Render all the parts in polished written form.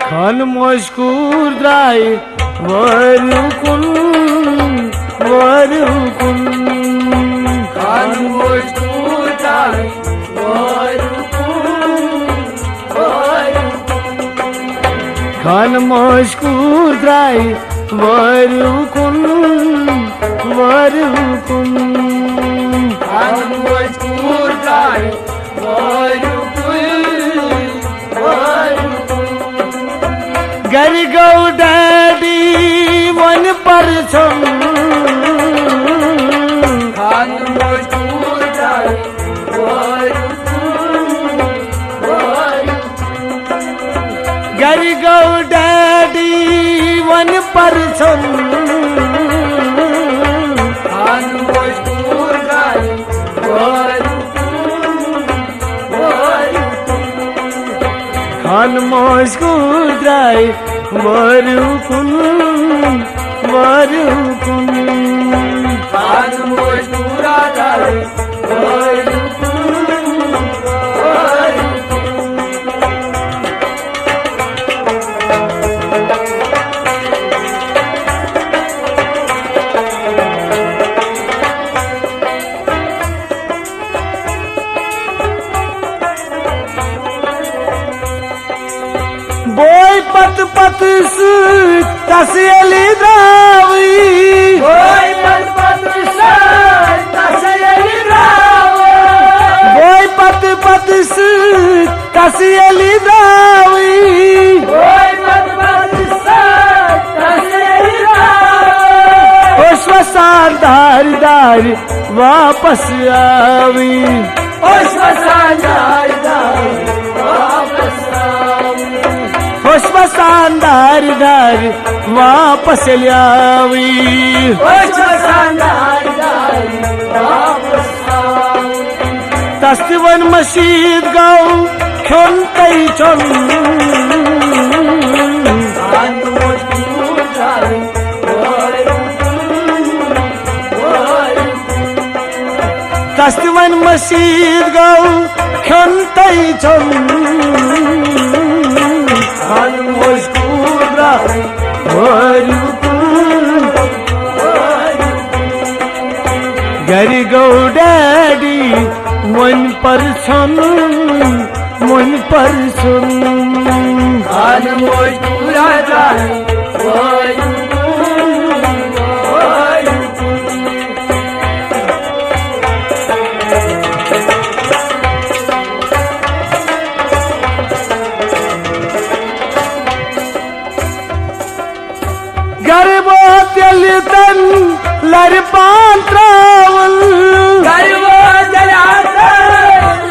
खान मशकूर द्राय वरुकुन खान मशकूर द्राय खान मशकूर द्राय वरुकुन खान मशकूर द्राय गर गौ डैडी वन पर खान मशकूर द्राय गर गौ डैडी वन पर खान मशकूर द्राय खान मशकूर द्राय वरुकुन खान मशकूर द्राय बोय पत पत तसियली द्रावी बोय पत पत तसियली द्रावी बोय पत पत तसियली द्रावी बोय पत पत तसियली द्रावी ओ श्मशान धार धार वापस आवी ओ श्मशान धार धार वापस आवी श्मशान धार धार वापस ल्यावी श्मशान धार धार वापस आवी तस्तिवन मशीद गाँव खन कई चन खान मशकूर द्राय तस्तिवन मशीद गाँव खन कई चन खान मशकूर द्राय गर गौ डैडी वन पर खान मशकूर द्राय गरबो तेलितन लरपान त्रावल गरबो जलातन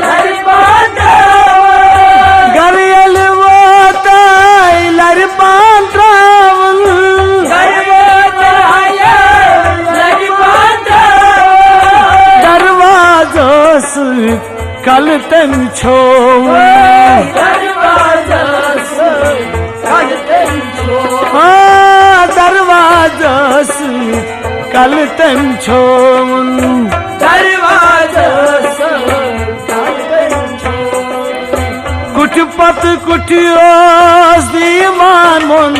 लरपान त्रावल गरियल वो ताई लरपान त्रावल गरबो जलाया लरपान त्रावल दरवाजो से कल तन छो दरवाजा से कल तन छो दरवाजा से कल तन छो दरवाजा से कल तन छो कुछ पत कुटियोस दीमान मन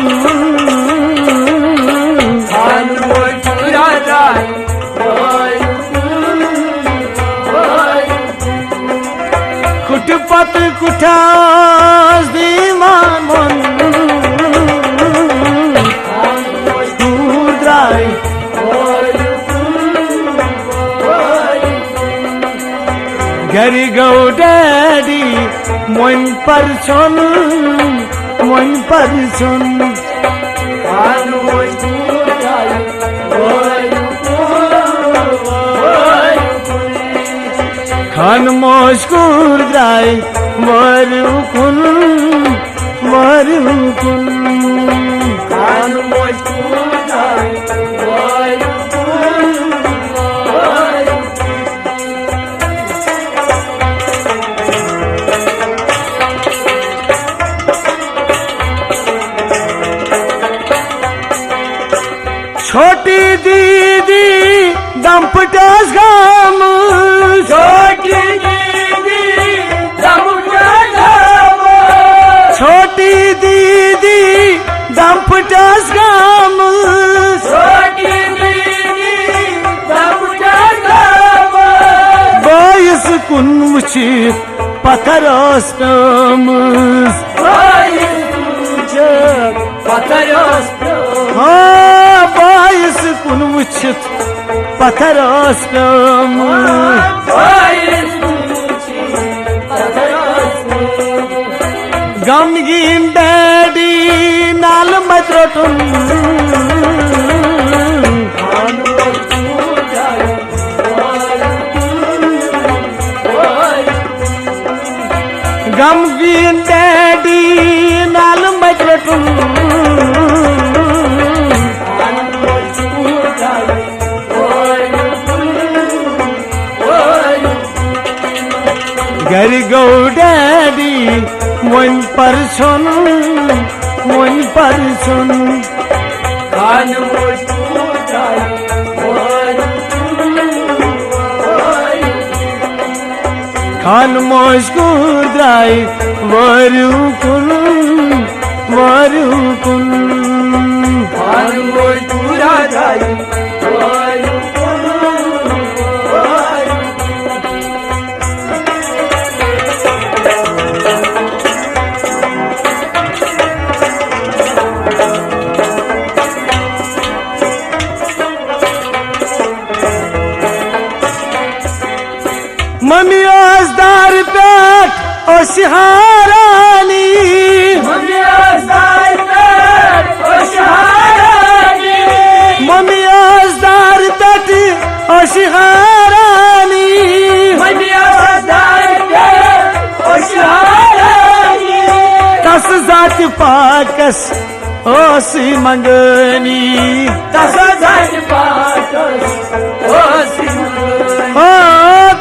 खान मशकूर द्राय कुछ पत कुठास दीमान मन द्राय गर गौ डैडी मन पर खान मशकूर द्राय खान मशकूर द्राय वरुकुन खान मशकूर द्राय छोटी दीदी दाम्पट्यास गाम छोटी दीदी दाम्पट्यास गाम छोटी दीदी दाम्पट्यास गाम छोटी दीदी दाम्पट्यास गाम बायस कुन वुचित पथरस पेमस पथरस हाँ बायस कुन वुचित पथरस पेमस गमगीन डैडी नाल मत रोटुन गमगीन डैडी नाल मत रोटुन घर Go Daddy one परछन Khan Khan मशगूर द्राय वरु कुन खान पूरा जाए मम्मी आजदार पेट ओशिहारानी मम्मी आजदार पेट ओशिहारानी तस जात पाकस ओसी मंगनी तस जात पाकस ओसी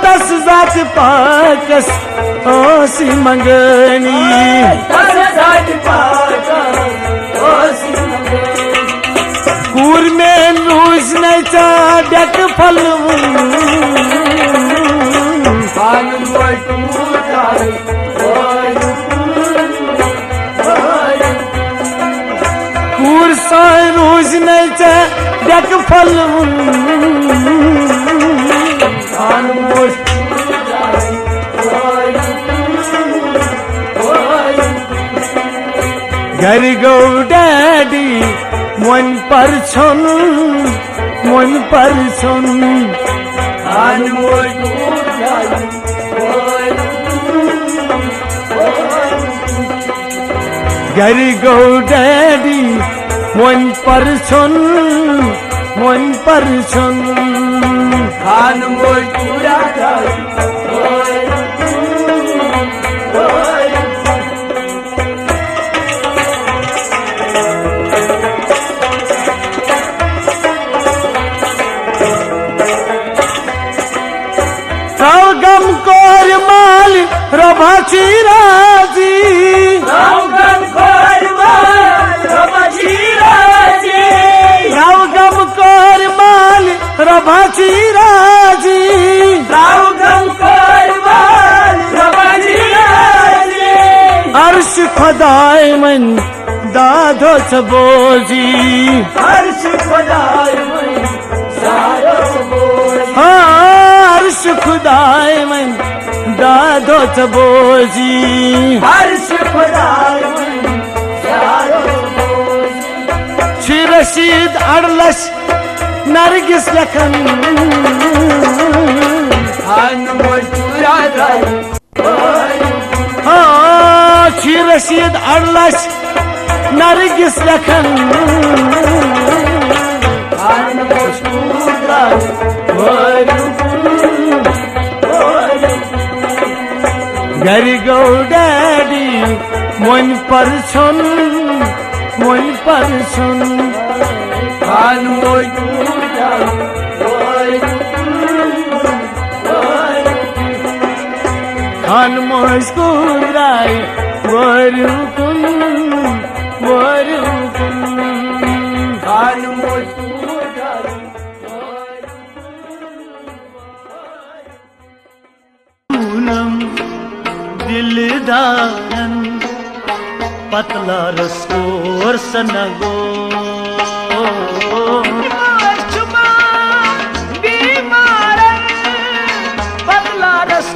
तस जात पाकस ओसी मंगनी कूर में रूज नचा डक फल कूर सा रूज नचा डक फल घर गो डैडी मन परछन घर गो डैडी मन परछन खान पूरा जाए गम कोर माल रभाची राजी गम कोर माल रभाची राजी गम कोर माल रभाची राजी गम कोर माल रभाची राजी अर्श खुदाय मन दादो बोजी अर्श खुदाय मन दादो बोजी अर्श खुदाय मन दादो बोजी अर्श खुदाय मन दादो बोजी छी रशीद अड़लश नरगिस लखन खान पूरा जाए छी रशीद अड़लश नरगिस लखन खान पूरा घर गो डैडी मन परछन खान पूरा खान मस्कुराय वरु कुन खान पूरा पूनम दिलदारन पतला रसोर सनगो बीमारन पतला रस